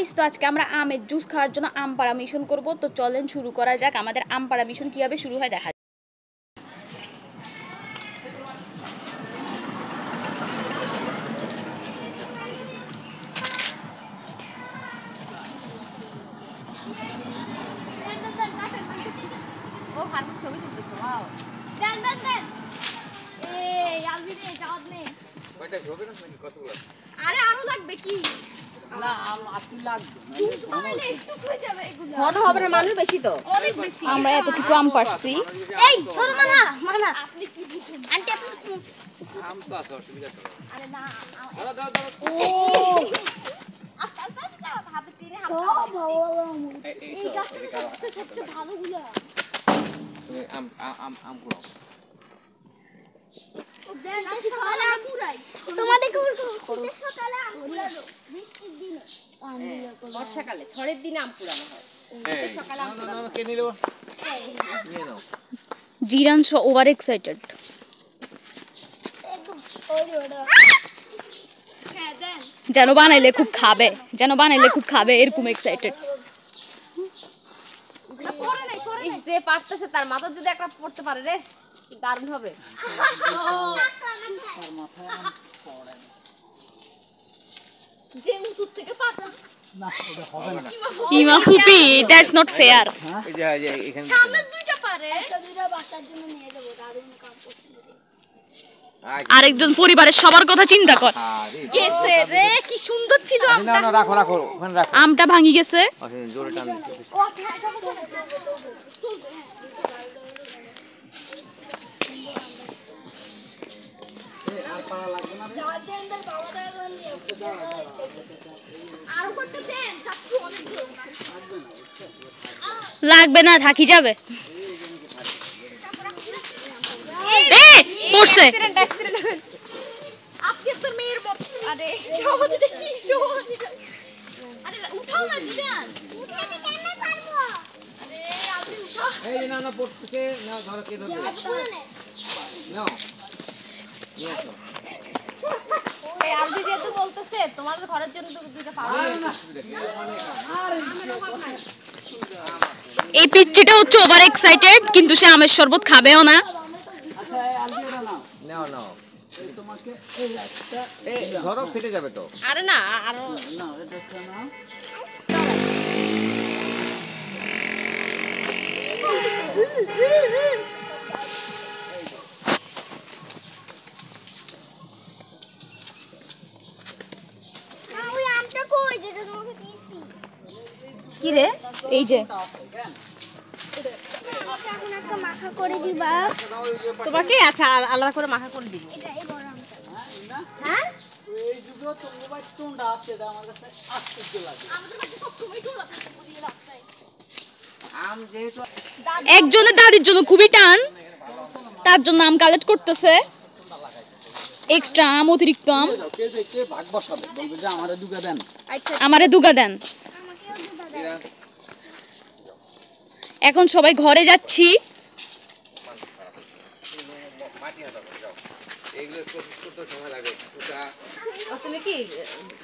Guys, তো আজকে আমরা আমের জুস খাওয়ার জন্য আম পাড়া মিশন করব। তো চলেন শুরু করা যাক। আমাদের আম পাড়া মিশন কিভাবে শুরু হয় দেখা যাক। ও ফারুক ছবি তুলতেছে। ওয়াও, দেন দেন দেন। এই আলবি নে যাওয়াত নে। কয়টা ছবি না কতগুলো? আরে আরো লাগবে কি? না আম আটু লাগবে। জুস বানাইলে একটু হয়ে যাবে এগুলো। ঘন হবে না, মানুষ বেশি তো। অনেক বেশি। আমরা এতটুকু আম পারছি। এই ছোট মানা মানা আপনি কি বুঝুন? আন্টি আপনি আম তো আছে, অসুবিধা তো। আরে না আরে দাও দাও। ও আস্তে আস্তে আস্তে হাতে টেনে হাত। এই গাছটা সবচেয়ে ভালোগুলো। আম আম আম গুলো দেন আপনি সকালে আম কুড়াই। তোমাদের সকালে আম কুড়ানো বৃষ্টির দিনে বর্ষাকালে ঝড়ের দিনে আম কুড়ানো হয়। সকালে আম কুড়ানো কে নিলো? নিয়ে নাও। জিরান সো ওভার এক্সাইটেড। যেন বানাইলে খুব খাবে, যেন বানাইলে খুব খাবে এরকম এক্সাইটেড। ইস যে পারতেছে তার মাথা যদি একটা পড়তে পারে রে দারুণ হবে। যে উঁচু থেকে পাতা না এটা হবে না। ইমা ফুপি দ্যাটস নট ফেয়ার। এই যে এখানে সামনে দুইটা পারে, একটা দুইটা বাসার জন্য নিয়ে যাব। দারুণ কাম পছন্দ। আরেকজন পরিবারের সবার কথা চিন্তা কর। গেছে রে কি সুন্দর ছিল আমটা। না না রাখো রাখো ওখানে রাখো। আমটা ভাঙি গেছে। জোরে টান দিছে। ও আর পারা লাগবে না রে। জাজেন্দার বাবা দাঁড়ান নিয়ে আর করতে দেন চাচ্ছু অনেক দূর লাগবে না, থাকি যাবে। এই পড়ছে আপনি তো মেয়ের মত। আরে আমাদের কি শোন। আরে উঠাও না জিদান, উঠাতে কেন পারবো? আরে আপনি উঠাও। এই না না পড়ছে না, ধরো কে ধরবে নাও নিয়ে আসো। এই আপনি যেহেতু বলতেছে তোমাদের ঘরের জন্য তো দুইটা পাওয়া না। এই পিচ্চিটা হচ্ছে ওভার এক্সাইটেড, কিন্তু সে আমের শরবত খাবেও না। আচ্ছা আলবিটা নাও নাও নাও। এই তোমাকে এই একটা এই ধরো ফেটে যাবে তো। আরে না আর না এটা না। কি রে এই যে এখন একটা মাখা করে দিবা তোমাকে। আচ্ছা আলাদা করে মাখা করে দিব। হ্যাঁ এই যুগে তো মোবাইল টোন্ডা আছে, এটা আমার কাছে আশ্চর্য লাগে। আমাদের কাছে সব সময় টোন্ডা থাকে বলিয়ে লাভ নাই। আম যেহেতু একজনের দাদির জন্য খুবই টান, তার জন্য আম কালেক্ট করতেছে। এক্সট্রা আম, অতিরিক্ত আম। কে ভাগ বসাবে বলবে যে আমারে দুগা দেন। আচ্ছা আমারে দুগা দেন। এখন সবাই ঘরে যাচ্ছি।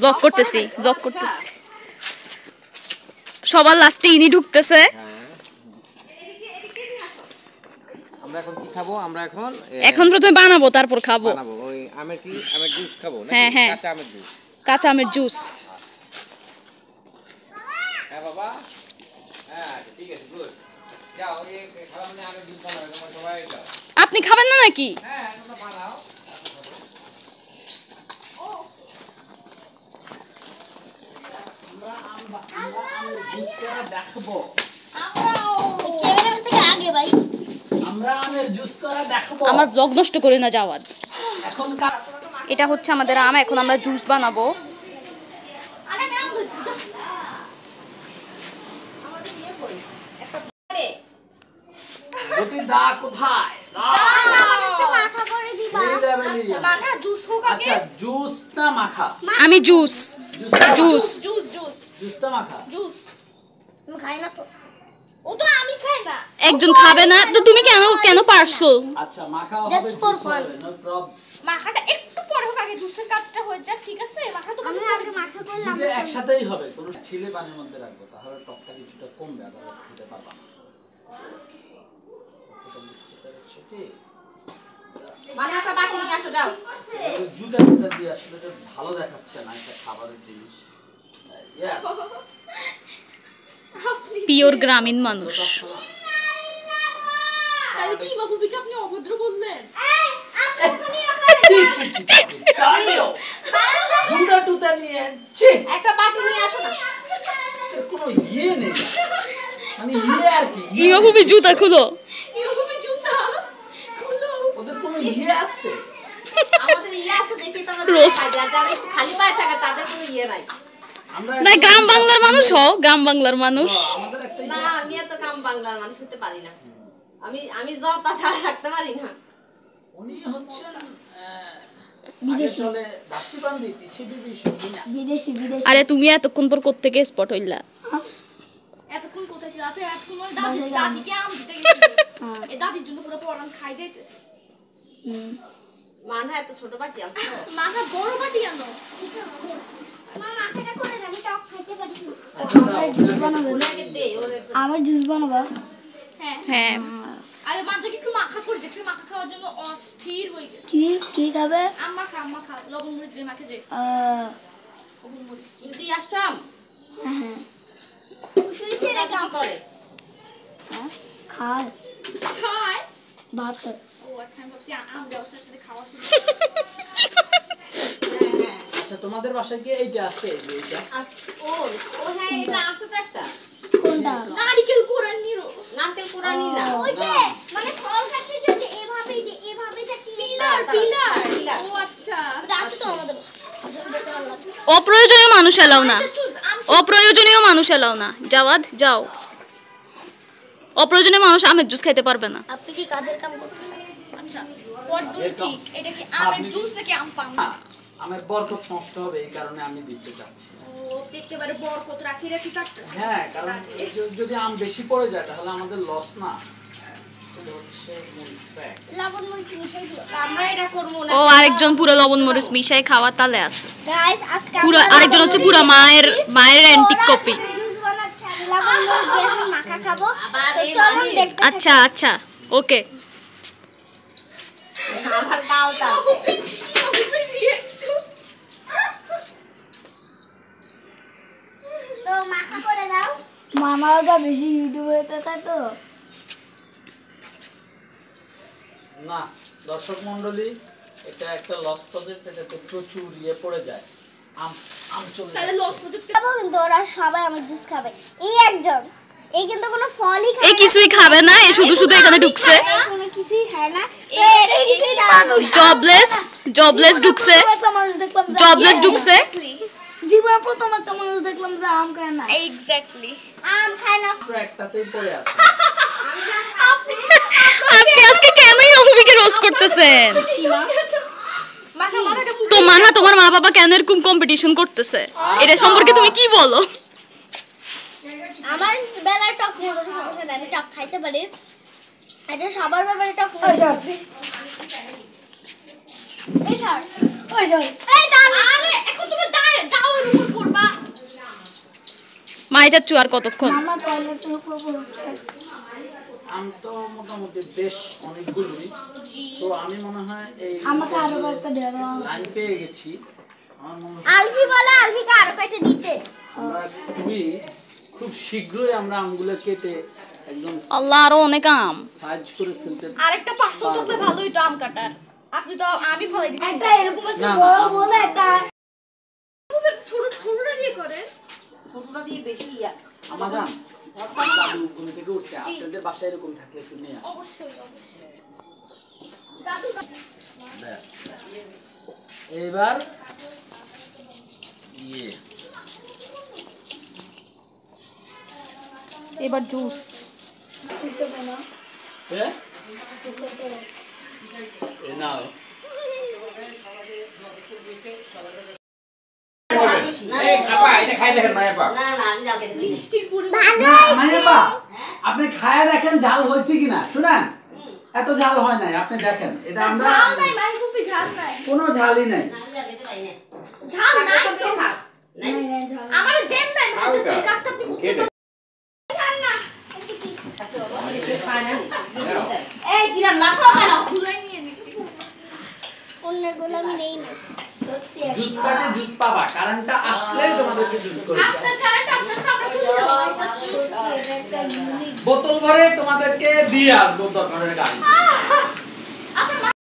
ব্লগ করতেছি ব্লগ করতেছি। সবার লাস্টে ইনি ঢুকতেছে। আমরা এখন কি খাবো? আমরা এখন প্রথমে বানাবো তারপর খাবো। বানাবো ওই আমের কি আমের জুস খাবো নাকি? হ্যাঁ হ্যাঁ কাঁচা আমের জুস। কাঁচা আমের জুস। হ্যাঁ বাবা হ্যাঁ ঠিক আছে গুড। যাও এই খালামনে আমের জুস বানাও তোমরা সবাই যাও। আপনি খাবেন না নাকি? হ্যাঁ তোমরা বানাও। ও আমরা আমের জুস করে দেখবো। আমরাও ক্যামেরা থেকে আগে ভাই আমরা আমের জুস করে দেখবো। আমার ব্লগ নষ্ট করে না যাওয়াদ। এখন এটা হচ্ছে আমাদের আম, এখন আমরা জুস বানাবো। আরে নাম গতি দা কোথায়? একটা মাখা করে দিবা। মাখা জুস হোক আগে। আচ্ছা জুস না মাখা? আমি জুস জুস জুস জুস জুসটা মাখা জুস। তুমি খাই না তো? ও তো আমি খাই না। একজন খাবে না তো তুমি কেন কেন পারছো? আচ্ছা মাখা হবে just for fun. No problem. মাখাটা একটু পরে হোক, আগে জুসের কাজটা হয়ে যাক, ঠিক আছে? মাখা তো আমি আগে মাখা করলাম, দুটো একসাথেই হবে, কোনো ছিলে পানির মধ্যে রাখবো, তাহলে টকটা কিছুটা কমবে, আদারওয়াইজ খেতে পারবা না। মানে একটা বাটি নিয়ে আসো, যাও। জুতা দিয়ে আসলে এটা ভালো দেখাচ্ছে না, এটা খাবারের জিনিস। ইয়েস, পিওর গ্রামীণ মানুষ। তাহলে কি বাবুবিকে আপনি অভদ্র বললেন? জুতা টুতা নিয়ে একটা বাটি নিয়ে আসো না। কোনো ইয়ে নেই, মানে ইয়ে আর কি, ইবাবুবি জুতা খুলো। বাবুবি জুতা খুলো। ওদের কোনো ইয়ে আছে? আমাদের ইয়ে আছে দেখি তো আমরা খাই, যারা একটু খালি পায়ে থাকে তাদের কোনো ইয়ে নাই। আমরা না গ্রাম বাংলার মানুষ হও, গ্রাম বাংলার মানুষ। আমাদের একটা না, আমি এত কাম বাংলার মানুষ হতে পারি না। আমি জতা ছাড়া থাকতে পারি না। উনি হচ্ছেন বিদেশি, চলে দাসী বান্দি পিছে বিদেশি না, বিদেশি। আরে তুমি এতক্ষণ পর কোত্থেকে স্পট হইলা? এতক্ষণ কোথায় ছিল? আচ্ছা এতক্ষণ ওই দাদিকে আম দিতে গেছিল। এই দাদির জন্য পুরো পরান খাই যাইতেছে। মানা এত ছোট বাটি আছে। মাথা বড় বাটি আনো। মা মাখাটা করে আমি টক খাইতে পারি না। আগে দে ওরে। আমার জুস বানাবো। হ্যাঁ হ্যাঁ আগে মাথাকে একটু মাখা করে দেখছি, মাখা খাওয়ার জন্য অস্থির হয়ে গেছে। কি খাবে? আম্মা খা লবণ মরিচ দিয়ে মাখে যে লবণ মরিচ যদি আসছাম। হ্যাঁ। শুইছে রে কি করে? খায় খায় ভাত। ও আচ্ছা, আমি ভাবছি আম দেওয়ার সাথে খাওয়া শুরু। আচ্ছা তোমাদের বাসায় কি এইটা আছে, এই যে এইটা? ও হ্যাঁ, এটা আছে তো একটা। কোনটা? নারকেল কোরান নিরো। নারকেল কোরানি না। ওই যে মানে ফল কাটতে যে এভাবে যে পিলার। ও আচ্ছা, এটা আছে তো আমাদের। অপ্রয়োজনীয় মানুষ এলাও না, অপ্রয়োজনীয় মানুষ এলাও না। জাওয়াদ যাও, অপ্রয়োজনীয় মানুষ আমের জুস খাইতে পারবে না। আপনি কি কাজের কাম করতেছেন? আচ্ছা হোয়াট ডু ইউ থিংক? এটা কি আমের জুস নাকি আম পাম? আমার বরকত নষ্ট হবে, এই কারণে আমি দিতে চাচ্ছি। ও দেখতে পারে বরকত রাখি কাটতেছে। হ্যাঁ, কারণ যদি আম বেশি পড়ে যায় তাহলে আমাদের লস না। এটা হচ্ছে মূল ফ্যাক্ট। লবণ মরিচ মিশাই দিও। আমরা এটা করব না। ও আরেকজন পুরো লবণ মরিচ মিশাই খাওয়া তালে আছে। গাইস আজকে পুরো আরেকজন হচ্ছে পুরো মায়ের অ্যান্টিক কপি। জুস বানাচ্ছি, লবণ মরিচ দিয়ে এখন মাখা খাবো। তো চলুন দেখতে। আচ্ছা আচ্ছা ওকে। আমার দাওতা আছে। তো মাখা করে দাও। মামাও তো বেশি ইউটিউবে থাকে তো। না দর্শক মণ্ডলী, এটা একটা লস প্রজেক্ট, এটাতে প্রচুর ইয়ে পড়ে যায়, আম চলে তাহলে যায়। লস প্রজেক্ট খাবো কিন্তু ওরা সবাই আমার জুস খাবে। এই একজন এই কিন্তু কোনো ফলই খায় এই কিছুই খাবে না, এ শুধু শুধু এখানে ঢুকছে। কোনো কিছুই খায় না। জবলেস ঢুকছে, একটা মানুষ দেখলাম যে জবলেস ঢুকছে। জীবনে প্রথম একটা মানুষ দেখলাম যে আম খায় না। এক্স্যাক্টলি আম খায় না। পুরো একটাতেই পড়ে আছে। আপনি আজকে কেনই অভিকে রোস্ট করতেছেন? মাখা মাখাটা তো মানহা তোমার মা বাবা কেন এরকম কম্পিটিশন করতেছে, এটা সম্পর্কে তুমি কি বলো? আমার বেলায় টক মতো সমস্যা নেই, আমি টক খাইতে পারি। এটা সবার ব্যাপারে টক মতো। এই স্যার ওই জল এই দাঁড়া। আরে এখন তুমি দাওয়ের উপর করবা। মাই যাচ্ছু আর কতক্ষণ? মামা টয়লেটের উপর বসে। আম তো মোটামুটি বেশ অনেকগুলোই, তো আমি মনে হয় এই আমাকে আরো একটা দিয়ে দাও। লাইন পেয়ে গেছি। আমার মনে হয় আলফি বলে আলফিকে আরো কেটে দিতে। আমরা খুব শীঘ্রই আমরা আমগুলো কেটে একদম আল্লাহ আরো অনেক আম। সাইজ করে ফেলতে। আরেকটা পার্সেল থাকলে ভালো হইতো আম কাটার। আপনি তো আমি ফলাই দিচ্ছি। একটা এরকম একটা না, বড় বলে একটা ছোটটা দিয়ে করে। ছোটটা দিয়ে বেশি ইয়া। আমাজান দাদু ঘুম থেকে উঠছে, আপনাদের বাসায় এরকম থাকলে একটু নিয়ে আসুন। অবশ্যই দাদু ব্যাস। এবার ইয়ে এবার জুস। হ্যাঁ এ নাও। আপনি খায়া দেখেন ঝাল হয়েছে কিনা, শুনেন এত ঝাল হয় নাই, আপনি দেখেন এটা আমরা ঝাল নাই ভাই, খুবই ঝাল নাই। কোনো ঝালই নাই। ঝাল নাই তো। থাক। নাই। আমার দেন নাই ভাই, তো এই কাজটা আপনি করতে পারেন। এই জিরান লাফাও কেন? খুলে নিয়ে নিচ্ছি। অন্যের গুলো আমি নেই না। সত্যি জুস পার্টি জুস পাবা, কারেন্টটা আসলেই তোমাদেরকে জুস করে দিই। আপনার কারেন্ট আসলে তো আমরা চলে যাবো। বোতল ভরে তোমাদেরকে দিয়ে আসবো দরকারের গাড়ি।